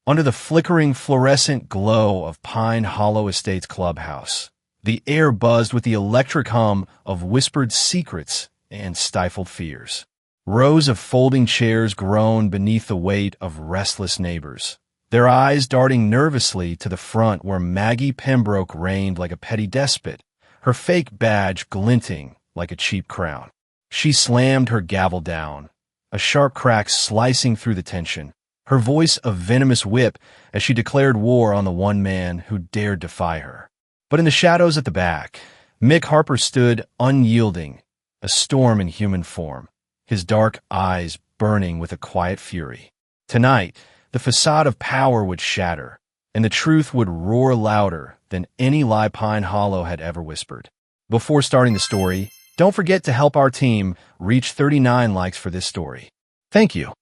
under the flickering fluorescent glow of Pine Hollow Estates clubhouse. The air buzzed with the electric hum of whispered secrets and stifled fears. Rows of folding chairs groaned beneath the weight of restless neighbors, their eyes darting nervously to the front where Maggie Pembroke reigned like a petty despot, her fake badge glinting like a cheap crown. She slammed her gavel down, a sharp crack slicing through the tension, her voice a venomous whip as she declared war on the one man who dared defy her. But in the shadows at the back, Mick Harper stood unyielding, a storm in human form, his dark eyes burning with a quiet fury. Tonight, the facade of power would shatter, and the truth would roar louder than any lie Pine Hollow had ever whispered. Before starting the story, don't forget to help our team reach 39 likes for this story. Thank you.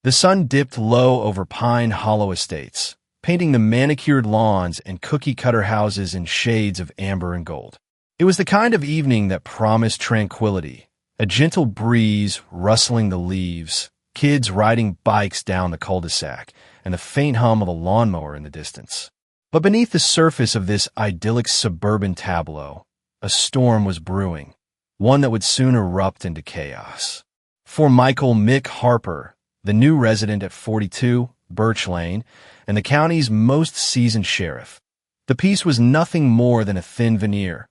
The sun dipped low over Pine Hollow Estates, painting the manicured lawns and cookie-cutter houses in shades of amber and gold. It was the kind of evening that promised tranquility, a gentle breeze rustling the leaves, kids riding bikes down the cul-de-sac, and the faint hum of a lawnmower in the distance. But beneath the surface of this idyllic suburban tableau, a storm was brewing, one that would soon erupt into chaos. For Michael Mick Harper, the new resident at 42 Birch Lane, and the county's most seasoned sheriff, the peace was nothing more than a thin veneer,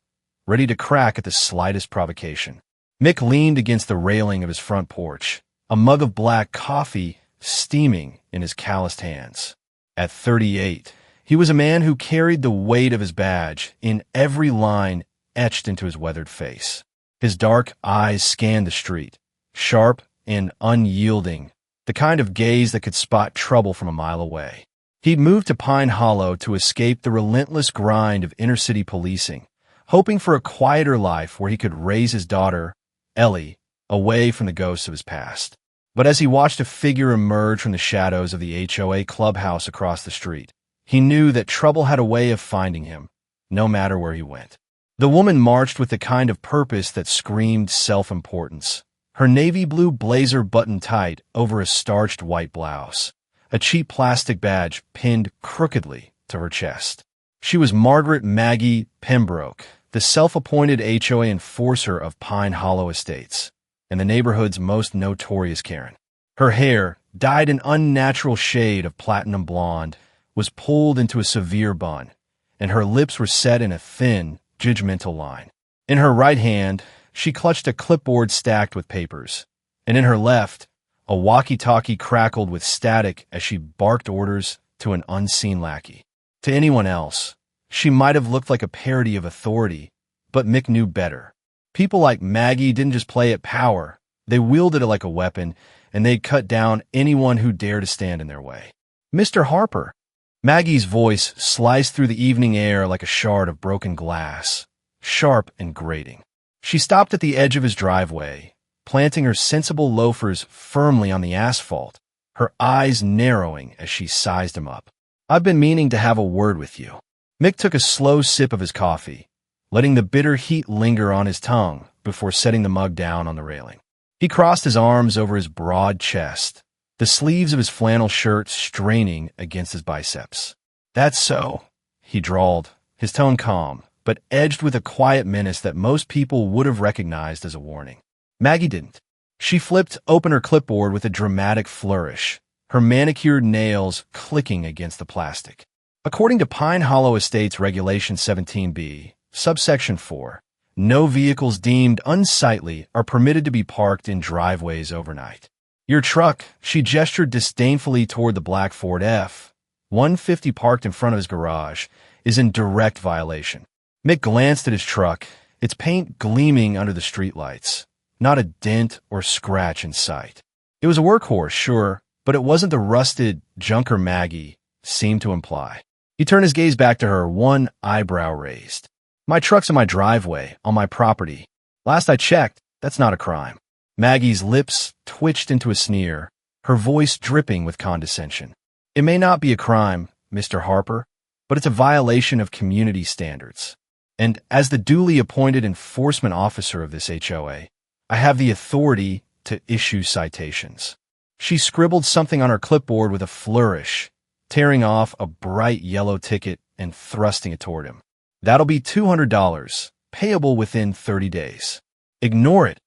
ready to crack at the slightest provocation. Mick leaned against the railing of his front porch, a mug of black coffee steaming in his calloused hands. At 38, he was a man who carried the weight of his badge in every line etched into his weathered face. His dark eyes scanned the street, sharp and unyielding, the kind of gaze that could spot trouble from a mile away. He'd moved to Pine Hollow to escape the relentless grind of inner-city policing, hoping for a quieter life where he could raise his daughter, Ellie, away from the ghosts of his past. But as he watched a figure emerge from the shadows of the HOA clubhouse across the street, he knew that trouble had a way of finding him, no matter where he went. The woman marched with the kind of purpose that screamed self-importance, her navy blue blazer buttoned tight over a starched white blouse, a cheap plastic badge pinned crookedly to her chest. She was Margaret Maggie Pembroke, the self-appointed HOA enforcer of Pine Hollow Estates, and the neighborhood's most notorious Karen. Her hair, dyed an unnatural shade of platinum blonde, was pulled into a severe bun, and her lips were set in a thin, judgmental line. In her right hand, she clutched a clipboard stacked with papers, and in her left, a walkie-talkie crackled with static as she barked orders to an unseen lackey. To anyone else, she might have looked like a parody of authority, but Mick knew better. People like Maggie didn't just play at power, they wielded it like a weapon, and they'd cut down anyone who dared to stand in their way. "Mr. Harper." Maggie's voice sliced through the evening air like a shard of broken glass, sharp and grating. She stopped at the edge of his driveway, planting her sensible loafers firmly on the asphalt, her eyes narrowing as she sized him up. "I've been meaning to have a word with you." Mick took a slow sip of his coffee, letting the bitter heat linger on his tongue before setting the mug down on the railing. He crossed his arms over his broad chest, the sleeves of his flannel shirt straining against his biceps. "That's so," he drawled, his tone calm, but edged with a quiet menace that most people would have recognized as a warning. Maggie didn't. She flipped open her clipboard with a dramatic flourish, her manicured nails clicking against the plastic. According to Pine Hollow Estates Regulation 17B, subsection 4, no vehicles deemed unsightly are permitted to be parked in driveways overnight. Your truck, she gestured disdainfully toward the black Ford F-150 parked in front of his garage, is in direct violation. Mick glanced at his truck, its paint gleaming under the streetlights, not a dent or scratch in sight. It was a workhorse, sure, but it wasn't the rusted junker Maggie seemed to imply. He turned his gaze back to her, one eyebrow raised. "My truck's in my driveway, on my property. Last I checked, that's not a crime." Maggie's lips twitched into a sneer, her voice dripping with condescension. "It may not be a crime, Mr. Harper, but it's a violation of community standards. And as the duly appointed enforcement officer of this HOA, I have the authority to issue citations." She scribbled something on her clipboard with a flourish, tearing off a bright yellow ticket and thrusting it toward him. That'll be $200, payable within 30 days. Ignore it,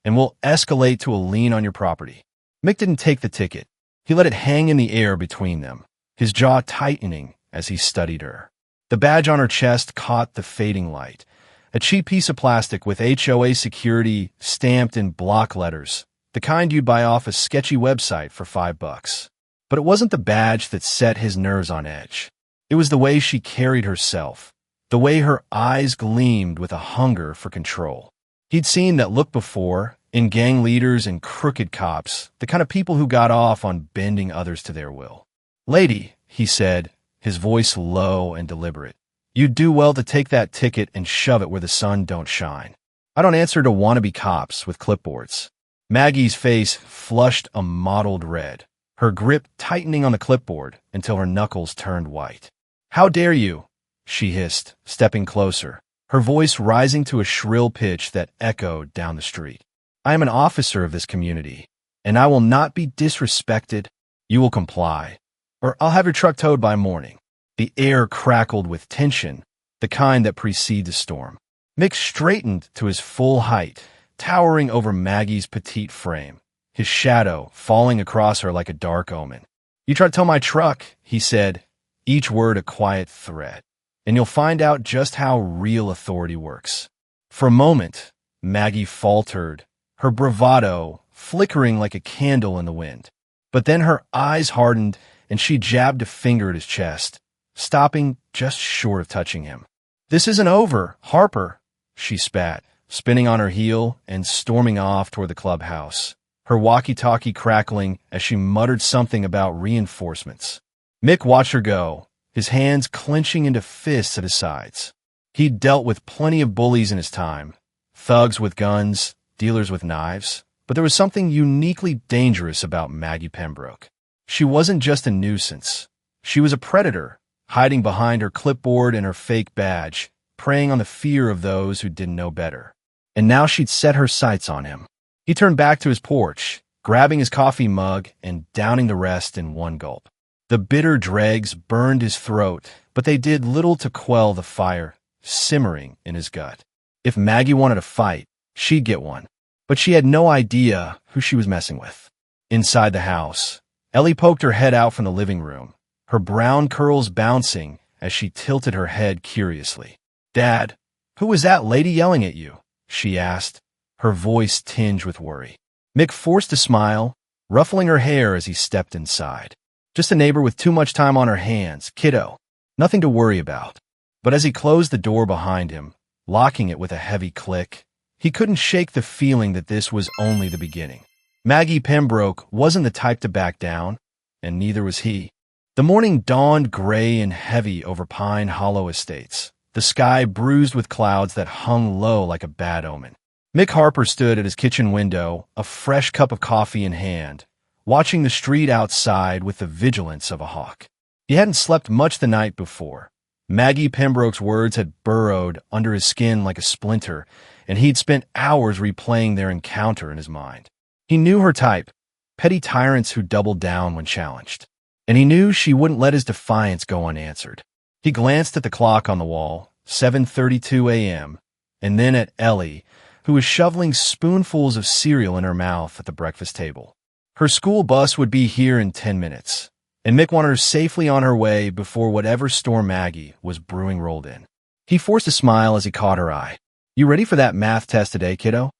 and we'll escalate to a lien on your property. Mick didn't take the ticket. He let it hang in the air between them, his jaw tightening as he studied her. The badge on her chest caught the fading light, a cheap piece of plastic with HOA security stamped in block letters, the kind you'd buy off a sketchy website for $5. But it wasn't the badge that set his nerves on edge. It was the way she carried herself, the way her eyes gleamed with a hunger for control. He'd seen that look before, in gang leaders and crooked cops, the kind of people who got off on bending others to their will. "Lady," he said, his voice low and deliberate, "you'd do well to take that ticket and shove it where the sun don't shine. I don't answer to wannabe cops with clipboards." Maggie's face flushed a mottled red, her grip tightening on the clipboard until her knuckles turned white. "How dare you?" she hissed, stepping closer, her voice rising to a shrill pitch that echoed down the street. "I am an officer of this community, and I will not be disrespected. You will comply, or I'll have your truck towed by morning." The air crackled with tension, the kind that precedes a storm. Mick straightened to his full height, towering over Maggie's petite frame, his shadow falling across her like a dark omen. "You try to tow my truck," he said, each word a quiet threat, "and you'll find out just how real authority works." For a moment, Maggie faltered, her bravado flickering like a candle in the wind. But then her eyes hardened, and she jabbed a finger at his chest, stopping just short of touching him. "This isn't over, Harper," she spat, spinning on her heel and storming off toward the clubhouse, her walkie-talkie crackling as she muttered something about reinforcements. Mick watched her go, his hands clenching into fists at his sides. He'd dealt with plenty of bullies in his time, thugs with guns, dealers with knives, but there was something uniquely dangerous about Maggie Pembroke. She wasn't just a nuisance. She was a predator, hiding behind her clipboard and her fake badge, preying on the fear of those who didn't know better. And now she'd set her sights on him. He turned back to his porch, grabbing his coffee mug and downing the rest in one gulp. The bitter dregs burned his throat, but they did little to quell the fire simmering in his gut. If Maggie wanted a fight, she'd get one, but she had no idea who she was messing with. Inside the house, Ellie poked her head out from the living room, her brown curls bouncing as she tilted her head curiously. "Dad, who was that lady yelling at you?" she asked, her voice tinged with worry. Mick forced a smile, ruffling her hair as he stepped inside. "Just a neighbor with too much time on her hands, kiddo. Nothing to worry about." But as he closed the door behind him, locking it with a heavy click, he couldn't shake the feeling that this was only the beginning. Maggie Pembroke wasn't the type to back down, and neither was he. The morning dawned gray and heavy over Pine Hollow Estates, the sky bruised with clouds that hung low like a bad omen. Mick Harper stood at his kitchen window, a fresh cup of coffee in hand, watching the street outside with the vigilance of a hawk. He hadn't slept much the night before. Maggie Pembroke's words had burrowed under his skin like a splinter, and he'd spent hours replaying their encounter in his mind. He knew her type, petty tyrants who doubled down when challenged. And he knew she wouldn't let his defiance go unanswered. He glanced at the clock on the wall, 7:32 a.m., and then at Ellie, who was shoveling spoonfuls of cereal in her mouth at the breakfast table. Her school bus would be here in 10 minutes, and Mick wanted her safely on her way before whatever storm Maggie was brewing rolled in. He forced a smile as he caught her eye. "You ready for that math test today, kiddo?"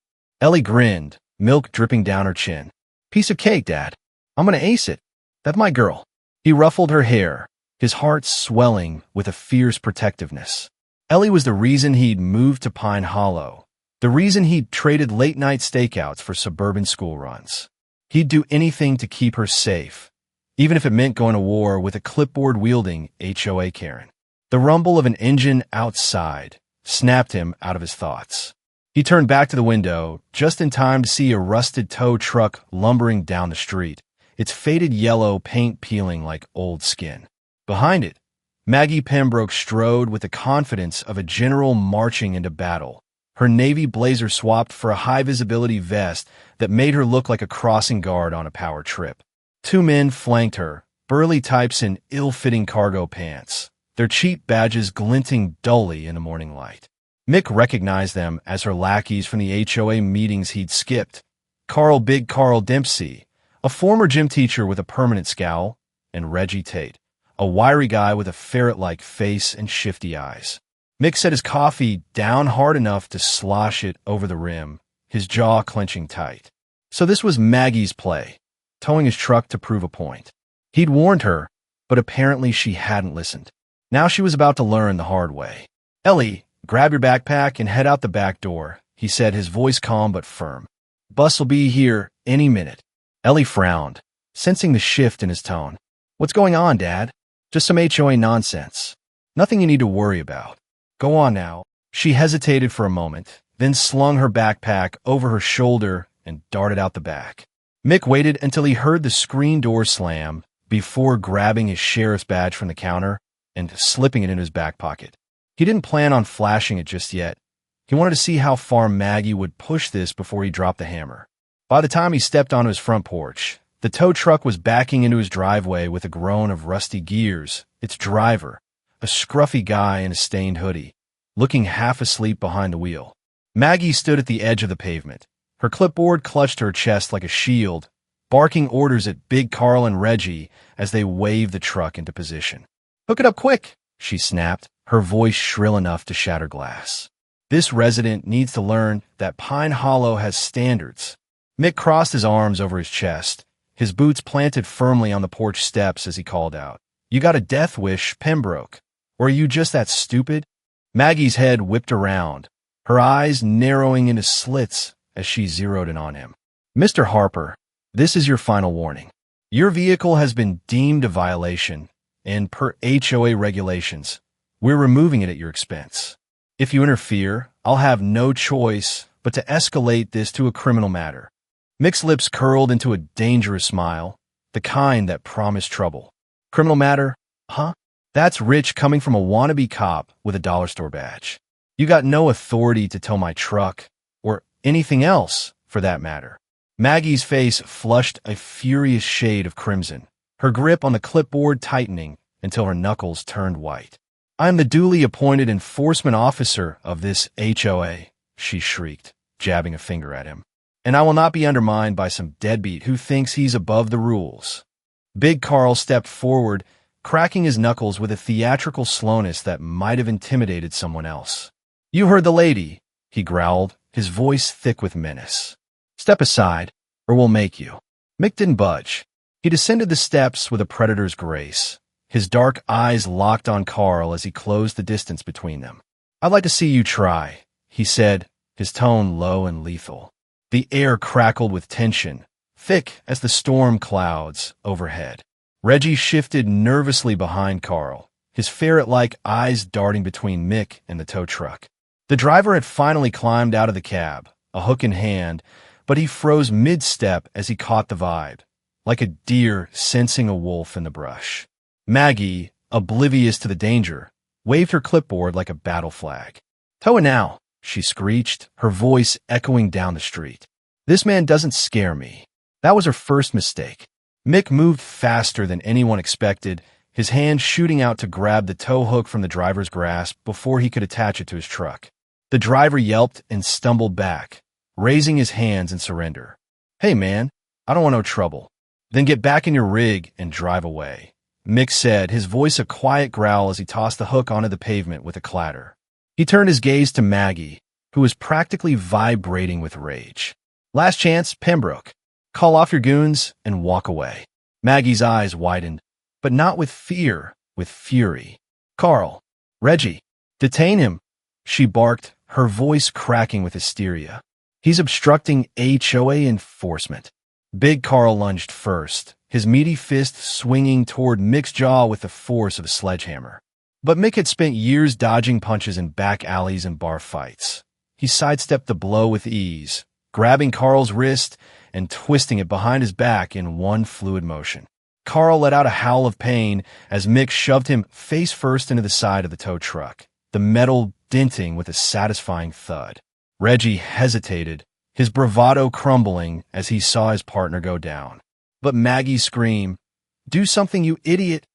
Ellie grinned, milk dripping down her chin. "Piece of cake, Dad. I'm gonna ace it. That's my girl." He ruffled her hair, his heart swelling with a fierce protectiveness. Ellie was the reason he'd moved to Pine Hollow, the reason he'd traded late-night stakeouts for suburban school runs. He'd do anything to keep her safe, even if it meant going to war with a clipboard-wielding HOA Karen. The rumble of an engine outside snapped him out of his thoughts. He turned back to the window, just in time to see a rusted tow truck lumbering down the street, its faded yellow paint peeling like old skin. Behind it, Maggie Pembroke strode with the confidence of a general marching into battle, Her navy blazer swapped for a high-visibility vest that made her look like a crossing guard on a power trip. Two men flanked her, burly types in ill-fitting cargo pants, their cheap badges glinting dully in the morning light. Mick recognized them as her lackeys from the HOA meetings he'd skipped. Big Carl Dempsey, a former gym teacher with a permanent scowl, and Reggie Tate, a wiry guy with a ferret-like face and shifty eyes. Mick set his coffee down hard enough to slosh it over the rim, his jaw clenching tight. So this was Maggie's play, towing his truck to prove a point. He'd warned her, but apparently she hadn't listened. Now she was about to learn the hard way. "Ellie, grab your backpack and head out the back door," he said, his voice calm but firm. "Bus'll be here any minute." Ellie frowned, sensing the shift in his tone. "What's going on, Dad?" "Just some HOA nonsense. Nothing you need to worry about. Go on now." She hesitated for a moment, then slung her backpack over her shoulder and darted out the back. Mick waited until he heard the screen door slam before grabbing his sheriff's badge from the counter and slipping it in his back pocket. He didn't plan on flashing it just yet. He wanted to see how far Maggie would push this before he dropped the hammer. By the time he stepped onto his front porch, the tow truck was backing into his driveway with a groan of rusty gears. Its driver, a scruffy guy in a stained hoodie, looking half asleep behind the wheel. Maggie stood at the edge of the pavement. Her clipboard clutched to her chest like a shield, barking orders at Big Carl and Reggie as they waved the truck into position. "Hook it up quick," she snapped, her voice shrill enough to shatter glass. "This resident needs to learn that Pine Hollow has standards." Mick crossed his arms over his chest, his boots planted firmly on the porch steps as he called out, "You got a death wish, Pembroke? Or are you just that stupid?" Maggie's head whipped around, her eyes narrowing into slits as she zeroed in on him. "Mr. Harper, this is your final warning. Your vehicle has been deemed a violation, and per HOA regulations, we're removing it at your expense. If you interfere, I'll have no choice but to escalate this to a criminal matter." Mick's lips curled into a dangerous smile, the kind that promised trouble. "Criminal matter? Huh? That's rich coming from a wannabe cop with a dollar store badge. You got no authority to tow my truck, or anything else, for that matter." Maggie's face flushed a furious shade of crimson, her grip on the clipboard tightening until her knuckles turned white. "I am the duly appointed enforcement officer of this HOA," she shrieked, jabbing a finger at him. "And I will not be undermined by some deadbeat who thinks he's above the rules." Big Carl stepped forward, cracking his knuckles with a theatrical slowness that might have intimidated someone else. "You heard the lady," he growled, his voice thick with menace. "Step aside, or we'll make you." Mick didn't budge. He descended the steps with a predator's grace, his dark eyes locked on Carl as he closed the distance between them. "I'd like to see you try," he said, his tone low and lethal. The air crackled with tension, thick as the storm clouds overhead. Reggie shifted nervously behind Carl, his ferret-like eyes darting between Mick and the tow truck. The driver had finally climbed out of the cab, a hook in hand, but he froze mid-step as he caught the vibe, like a deer sensing a wolf in the brush. Maggie, oblivious to the danger, waved her clipboard like a battle flag. "Tow it now," she screeched, her voice echoing down the street. "This man doesn't scare me." That was her first mistake. Mick moved faster than anyone expected, his hand shooting out to grab the tow hook from the driver's grasp before he could attach it to his truck. The driver yelped and stumbled back, raising his hands in surrender. "Hey man, I don't want no trouble." "Then get back in your rig and drive away," Mick said, his voice a quiet growl as he tossed the hook onto the pavement with a clatter. He turned his gaze to Maggie, who was practically vibrating with rage. "Last chance, Pembroke. Call off your goons and walk away." Maggie's eyes widened, but not with fear, with fury. "Carl, Reggie, detain him," she barked, her voice cracking with hysteria. "He's obstructing HOA enforcement." Big Carl lunged first, his meaty fist swinging toward Mick's jaw with the force of a sledgehammer. But Mick had spent years dodging punches in back alleys and bar fights. He sidestepped the blow with ease, grabbing Carl's wrist and twisting it behind his back in one fluid motion. Carl let out a howl of pain as Mick shoved him face first into the side of the tow truck, the metal denting with a satisfying thud. Reggie hesitated, his bravado crumbling as he saw his partner go down. But Maggie's scream, "Do something, you idiot!"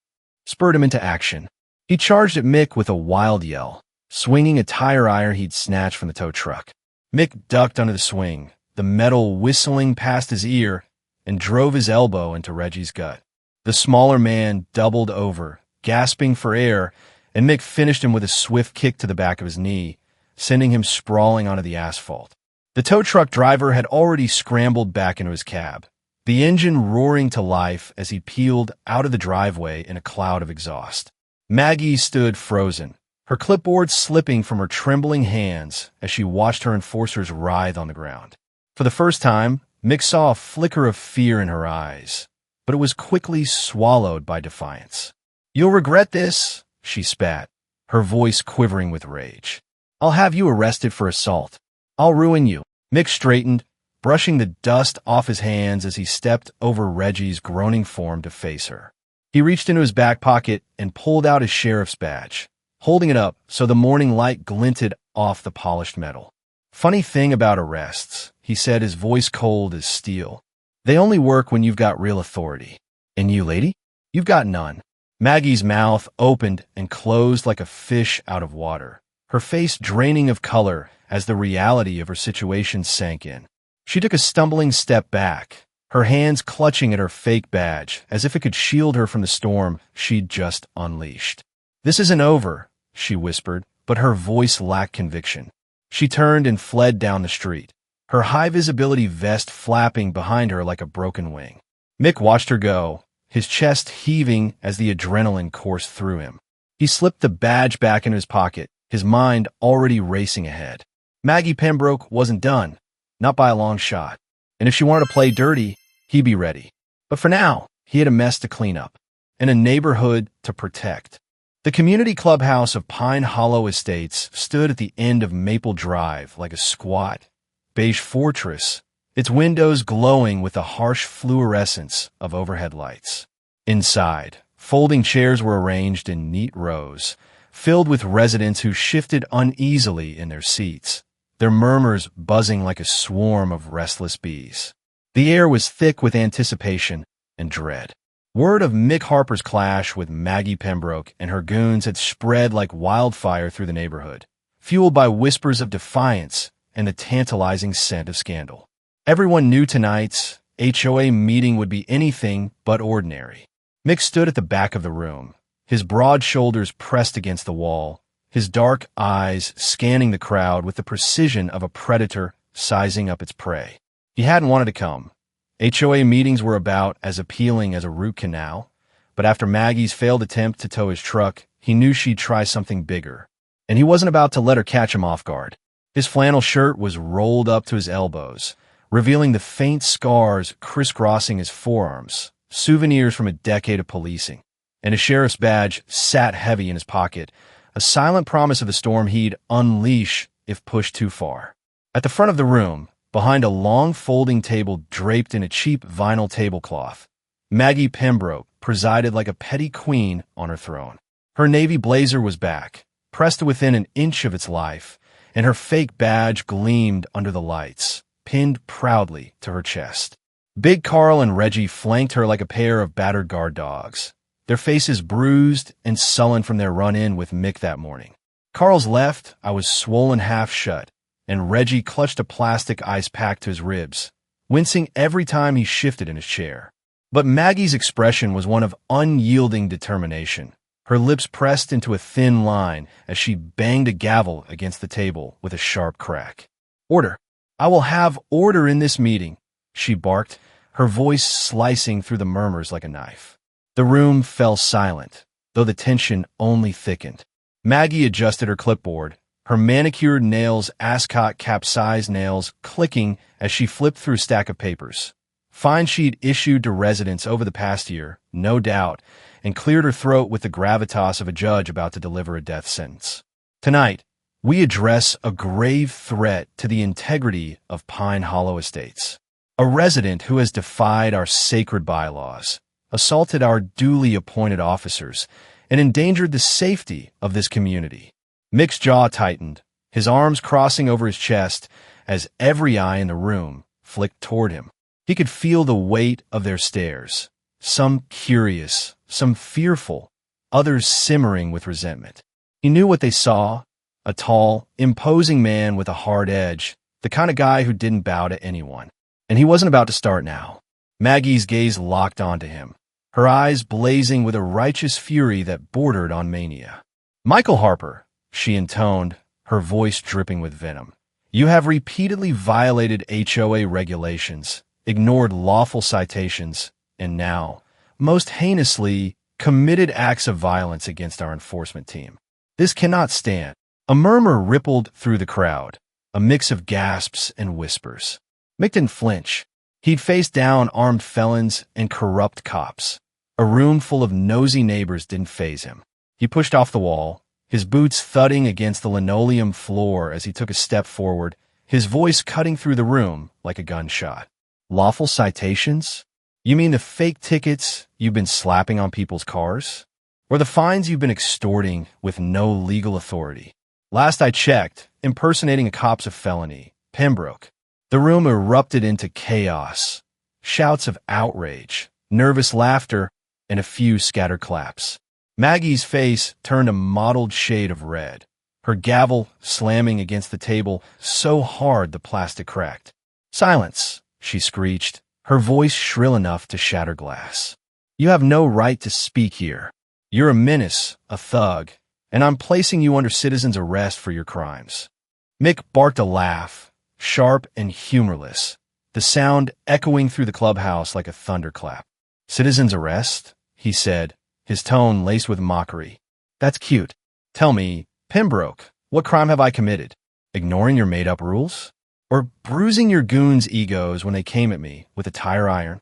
spurred him into action. He charged at Mick with a wild yell, swinging a tire iron he'd snatched from the tow truck. Mick ducked under the swing, the metal whistling past his ear, and drove his elbow into Reggie's gut. The smaller man doubled over, gasping for air, and Mick finished him with a swift kick to the back of his knee, sending him sprawling onto the asphalt. The tow truck driver had already scrambled back into his cab, the engine roaring to life as he peeled out of the driveway in a cloud of exhaust. Maggie stood frozen, her clipboard slipping from her trembling hands as she watched her enforcers writhe on the ground. For the first time, Mick saw a flicker of fear in her eyes, but it was quickly swallowed by defiance. "You'll regret this," she spat, her voice quivering with rage. "I'll have you arrested for assault. I'll ruin you." Mick straightened, brushing the dust off his hands as he stepped over Reggie's groaning form to face her. He reached into his back pocket and pulled out his sheriff's badge, holding it up so the morning light glinted off the polished metal. "Funny thing about arrests," he said, his voice cold as steel. "They only work when you've got real authority. And you, lady? You've got none." Maggie's mouth opened and closed like a fish out of water, her face draining of color as the reality of her situation sank in. She took a stumbling step back, her hands clutching at her fake badge as if it could shield her from the storm she'd just unleashed. "This isn't over," she whispered, but her voice lacked conviction. She turned and fled down the street, her high-visibility vest flapping behind her like a broken wing. Mick watched her go, his chest heaving as the adrenaline coursed through him. He slipped the badge back into his pocket, his mind already racing ahead. Maggie Pembroke wasn't done, not by a long shot, and if she wanted to play dirty, he'd be ready. But for now, he had a mess to clean up, and a neighborhood to protect. The community clubhouse of Pine Hollow Estates stood at the end of Maple Drive like a squat, beige fortress, its windows glowing with the harsh fluorescence of overhead lights. Inside, folding chairs were arranged in neat rows, filled with residents who shifted uneasily in their seats, their murmurs buzzing like a swarm of restless bees. The air was thick with anticipation and dread. Word of Mick Harper's clash with Maggie Pembroke and her goons had spread like wildfire through the neighborhood, fueled by whispers of defiance and the tantalizing scent of scandal. Everyone knew tonight's HOA meeting would be anything but ordinary. Mick stood at the back of the room, his broad shoulders pressed against the wall, his dark eyes scanning the crowd with the precision of a predator sizing up its prey. He hadn't wanted to come. HOA meetings were about as appealing as a root canal, but after Maggie's failed attempt to tow his truck, he knew she'd try something bigger, and he wasn't about to let her catch him off guard. His flannel shirt was rolled up to his elbows, revealing the faint scars crisscrossing his forearms, souvenirs from a decade of policing, and his sheriff's badge sat heavy in his pocket, a silent promise of the storm he'd unleash if pushed too far. At the front of the room, behind a long folding table draped in a cheap vinyl tablecloth, Maggie Pembroke presided like a petty queen on her throne. Her navy blazer was back, pressed to within an inch of its life, and her fake badge gleamed under the lights, pinned proudly to her chest. Big Carl and Reggie flanked her like a pair of battered guard dogs, their faces bruised and sullen from their run-in with Mick that morning. Carl's left eye was swollen half shut, and Reggie clutched a plastic ice pack to his ribs, wincing every time he shifted in his chair. But Maggie's expression was one of unyielding determination, her lips pressed into a thin line as she banged a gavel against the table with a sharp crack. "Order! I will have order in this meeting," she barked, her voice slicing through the murmurs like a knife. The room fell silent, though the tension only thickened. Maggie adjusted her clipboard, her manicured nails ascot capsized nails clicking as she flipped through a stack of papers. Fines she'd issued to residents over the past year, no doubt, and cleared her throat with the gravitas of a judge about to deliver a death sentence. "Tonight, we address a grave threat to the integrity of Pine Hollow Estates. A resident who has defied our sacred bylaws, assaulted our duly appointed officers, and endangered the safety of this community." Mick's jaw tightened, his arms crossing over his chest as every eye in the room flicked toward him. He could feel the weight of their stares, some curious, some fearful, others simmering with resentment. He knew what they saw, a tall, imposing man with a hard edge, the kind of guy who didn't bow to anyone. And he wasn't about to start now. Maggie's gaze locked onto him, her eyes blazing with a righteous fury that bordered on mania. "Michael Harper," she intoned, her voice dripping with venom. "You have repeatedly violated HOA regulations, ignored lawful citations, and now, most heinously, committed acts of violence against our enforcement team. This cannot stand." A murmur rippled through the crowd, a mix of gasps and whispers. Mick didn't flinch. He'd faced down armed felons and corrupt cops. A room full of nosy neighbors didn't faze him. He pushed off the wall, his boots thudding against the linoleum floor as he took a step forward, his voice cutting through the room like a gunshot. "Lawful citations? You mean the fake tickets you've been slapping on people's cars? Or the fines you've been extorting with no legal authority? Last I checked, impersonating a cop's a felony. Pembroke." The room erupted into chaos, shouts of outrage, nervous laughter, and a few scattered claps. Maggie's face turned a mottled shade of red, her gavel slamming against the table so hard the plastic cracked. "Silence," she screeched, her voice shrill enough to shatter glass. "You have no right to speak here. You're a menace, a thug, and I'm placing you under citizen's arrest for your crimes." Mick barked a laugh, sharp and humorless, the sound echoing through the clubhouse like a thunderclap. "Citizen's arrest?" he said, his tone laced with mockery. "That's cute. Tell me, Pembroke, what crime have I committed? Ignoring your made-up rules? Or bruising your goons' egos when they came at me with a tire iron?"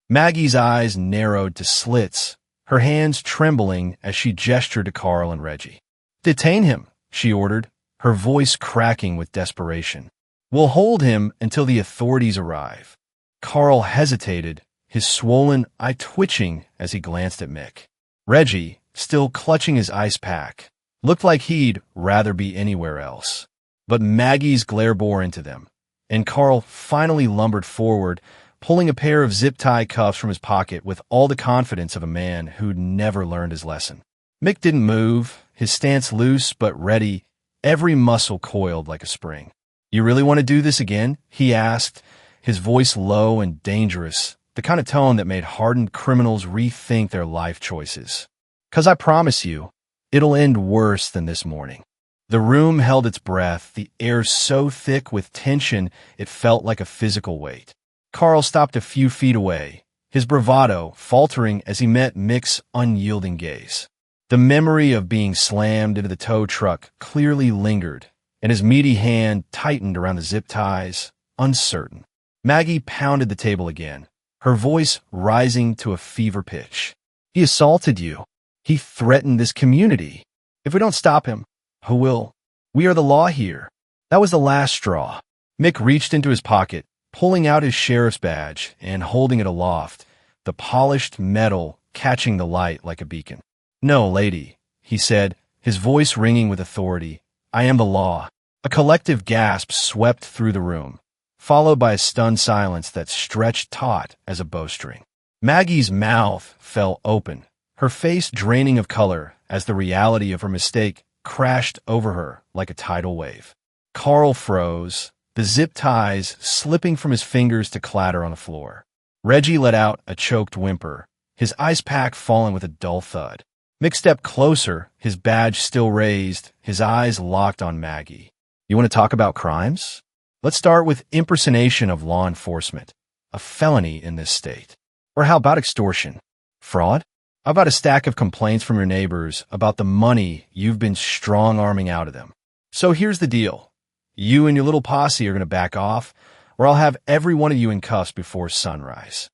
Maggie's eyes narrowed to slits, her hands trembling as she gestured to Carl and Reggie. "Detain him," she ordered, her voice cracking with desperation. "We'll hold him until the authorities arrive." Carl hesitated, his swollen eye twitching as he glanced at Mick. Reggie, still clutching his ice pack, looked like he'd rather be anywhere else. But Maggie's glare bore into them, and Carl finally lumbered forward, pulling a pair of zip-tie cuffs from his pocket with all the confidence of a man who'd never learned his lesson. Mick didn't move, his stance loose but ready, every muscle coiled like a spring. "You really want to do this again?" he asked, his voice low and dangerous, the kind of tone that made hardened criminals rethink their life choices. "'Cause I promise you, it'll end worse than this morning." The room held its breath, the air so thick with tension it felt like a physical weight. Carl stopped a few feet away, his bravado faltering as he met Mick's unyielding gaze. The memory of being slammed into the tow truck clearly lingered, and his meaty hand tightened around the zip ties, uncertain. Maggie pounded the table again, her voice rising to a fever pitch. "He assaulted you. He threatened this community. If we don't stop him, who will? We are the law here." That was the last straw. Mick reached into his pocket, pulling out his sheriff's badge and holding it aloft, the polished metal catching the light like a beacon. "No, lady," he said, his voice ringing with authority. "I am the law." A collective gasp swept through the room, followed by a stunned silence that stretched taut as a bowstring. Maggie's mouth fell open, her face draining of color as the reality of her mistake crashed over her like a tidal wave. Carl froze, the zip ties slipping from his fingers to clatter on the floor. Reggie let out a choked whimper, his ice pack falling with a dull thud. Mick stepped closer, his badge still raised, his eyes locked on Maggie. "You want to talk about crimes? Let's start with impersonation of law enforcement, a felony in this state. Or how about extortion? Fraud? How about a stack of complaints from your neighbors about the money you've been strong-arming out of them? So here's the deal. You and your little posse are going to back off, or I'll have every one of you in cuffs before sunrise."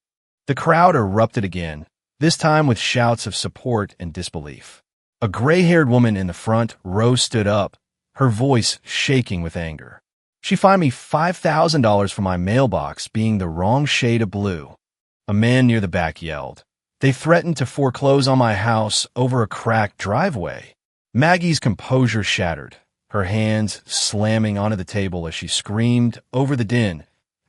The crowd erupted again, this time with shouts of support and disbelief. A gray-haired woman in the front row stood up, her voice shaking with anger. "She fined me $5,000 for my mailbox being the wrong shade of blue." A man near the back yelled. "They threatened to foreclose on my house over a cracked driveway." Maggie's composure shattered, her hands slamming onto the table as she screamed over the din,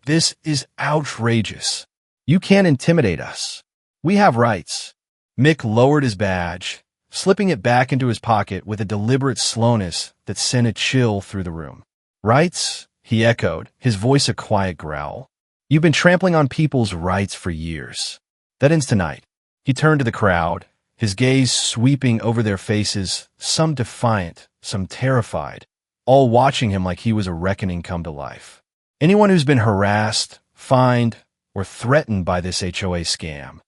"This is outrageous. You can't intimidate us. We have rights." Mick lowered his badge, slipping it back into his pocket with a deliberate slowness that sent a chill through the room. "Rights?" he echoed, his voice a quiet growl. "You've been trampling on people's rights for years. That ends tonight." He turned to the crowd, his gaze sweeping over their faces, some defiant, some terrified, all watching him like he was a reckoning come to life. "Anyone who's been harassed, fined, or threatened by this HOA scam,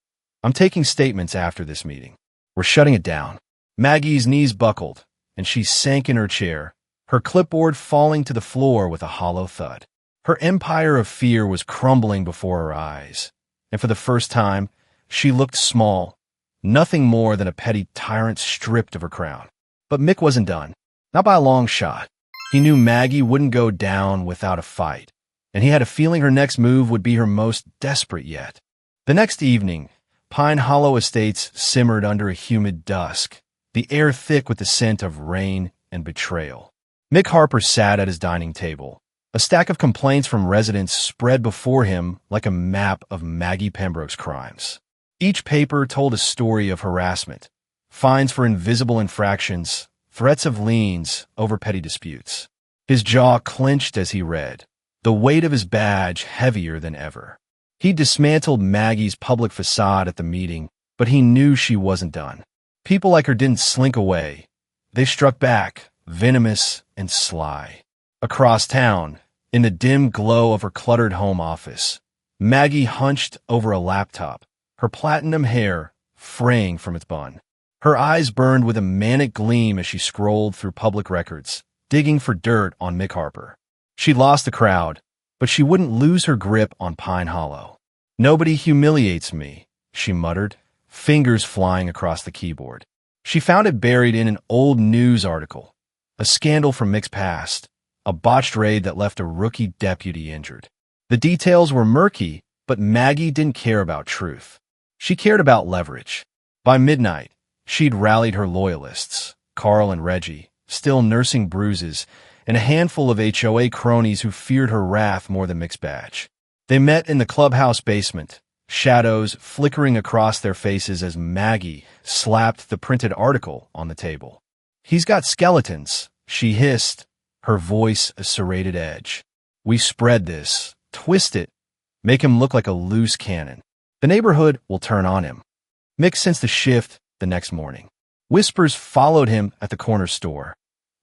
I'm taking statements after this meeting. We're shutting it down." Maggie's knees buckled, and she sank in her chair, her clipboard falling to the floor with a hollow thud. Her empire of fear was crumbling before her eyes, and for the first time, she looked small, nothing more than a petty tyrant stripped of her crown. But Mick wasn't done, not by a long shot. He knew Maggie wouldn't go down without a fight, and he had a feeling her next move would be her most desperate yet. The next evening, Pine Hollow Estates simmered under a humid dusk, the air thick with the scent of rain and betrayal. Mick Harper sat at his dining table, a stack of complaints from residents spread before him like a map of Maggie Pembroke's crimes. Each paper told a story of harassment, fines for invisible infractions, threats of liens over petty disputes. His jaw clenched as he read, the weight of his badge heavier than ever. He dismantled Maggie's public facade at the meeting, but he knew she wasn't done. People like her didn't slink away. They struck back, venomous and sly. Across town, in the dim glow of her cluttered home office, Maggie hunched over a laptop, her platinum hair fraying from its bun. Her eyes burned with a manic gleam as she scrolled through public records, digging for dirt on Mick Harper. She lost the crowd, but she wouldn't lose her grip on Pine Hollow. "Nobody humiliates me," she muttered, fingers flying across the keyboard. She found it buried in an old news article, a scandal from Mick's past, a botched raid that left a rookie deputy injured. The details were murky, but Maggie didn't care about truth. She cared about leverage. By midnight, she'd rallied her loyalists, Carl and Reggie, still nursing bruises, and a handful of HOA cronies who feared her wrath more than Mick's badge. They met in the clubhouse basement, shadows flickering across their faces as Maggie slapped the printed article on the table. "He's got skeletons," she hissed, her voice a serrated edge. "We spread this, twist it, make him look like a loose cannon. The neighborhood will turn on him." Mick sensed a shift the next morning. Whispers followed him at the corner store.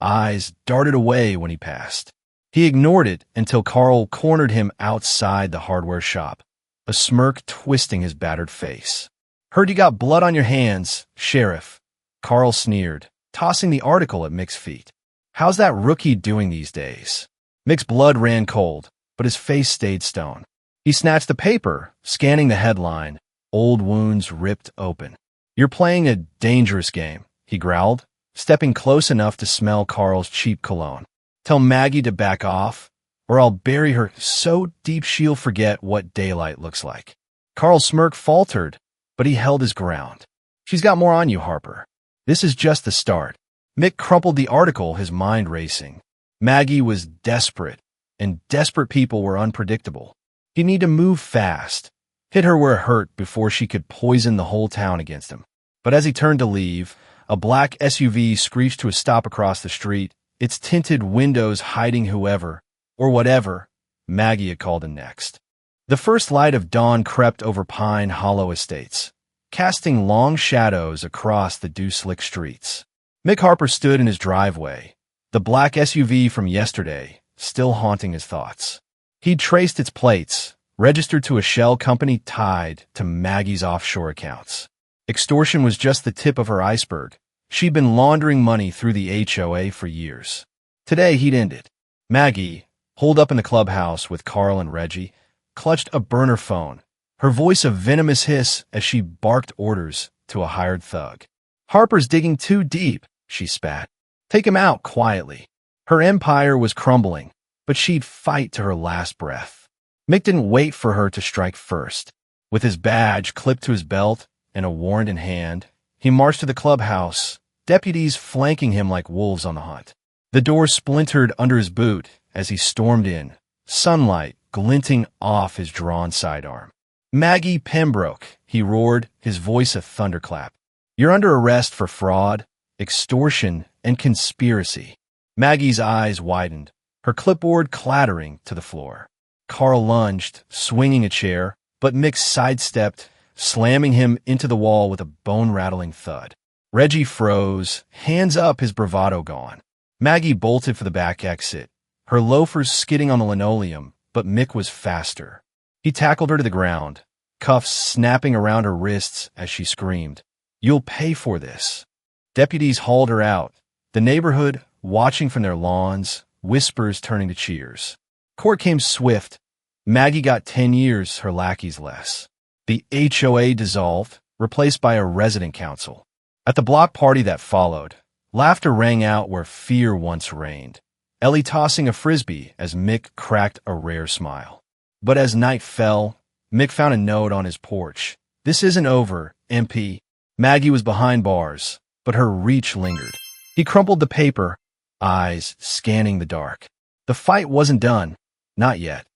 Eyes darted away when he passed. He ignored it until Carl cornered him outside the hardware shop, a smirk twisting his battered face. "Heard you got blood on your hands, Sheriff," Carl sneered, tossing the article at Mick's feet. "How's that rookie doing these days?" Mick's blood ran cold, but his face stayed stone. He snatched the paper, scanning the headline, "Old Wounds Ripped Open." "You're playing a dangerous game," he growled, stepping close enough to smell Carl's cheap cologne. "Tell Maggie to back off, or I'll bury her so deep she'll forget what daylight looks like." Carl's smirk faltered, but he held his ground. "She's got more on you, Harper. This is just the start." Mick crumpled the article, his mind racing. Maggie was desperate, and desperate people were unpredictable. He needed to move fast, hit her where it hurt before she could poison the whole town against him. But as he turned to leave, a black SUV screeched to a stop across the street, its tinted windows hiding whoever, or whatever, Maggie had called him next. The first light of dawn crept over Pine Hollow Estates, casting long shadows across the dew-slick streets. Mick Harper stood in his driveway, the black SUV from yesterday still haunting his thoughts. He'd traced its plates, registered to a shell company tied to Maggie's offshore accounts. Extortion was just the tip of her iceberg. She'd been laundering money through the HOA for years. Today, he'd end it. Maggie, holed up in the clubhouse with Carl and Reggie, clutched a burner phone, her voice a venomous hiss as she barked orders to a hired thug. "Harper's digging too deep," she spat. "Take him out quietly." Her empire was crumbling, but she'd fight to her last breath. Mick didn't wait for her to strike first. With his badge clipped to his belt and a warrant in hand, he marched to the clubhouse, deputies flanking him like wolves on the hunt. The door splintered under his boot as he stormed in, sunlight glinting off his drawn sidearm. "Maggie Pembroke," he roared, his voice a thunderclap. "You're under arrest for fraud, extortion, and conspiracy." Maggie's eyes widened, her clipboard clattering to the floor. Carl lunged, swinging a chair, but Mick sidestepped, slamming him into the wall with a bone-rattling thud. Reggie froze, hands up, his bravado gone. Maggie bolted for the back exit, her loafers skidding on the linoleum, but Mick was faster. He tackled her to the ground, cuffs snapping around her wrists as she screamed, "You'll pay for this." Deputies hauled her out, the neighborhood watching from their lawns, whispers turning to cheers. Court came swift. Maggie got 10 years, her lackeys less. The HOA dissolved, replaced by a resident council. At the block party that followed, laughter rang out where fear once reigned, Ellie tossing a frisbee as Mick cracked a rare smile. But as night fell, Mick found a note on his porch. "This isn't over, MP." Maggie was behind bars, but her reach lingered. He crumpled the paper, eyes scanning the dark. The fight wasn't done. Not yet.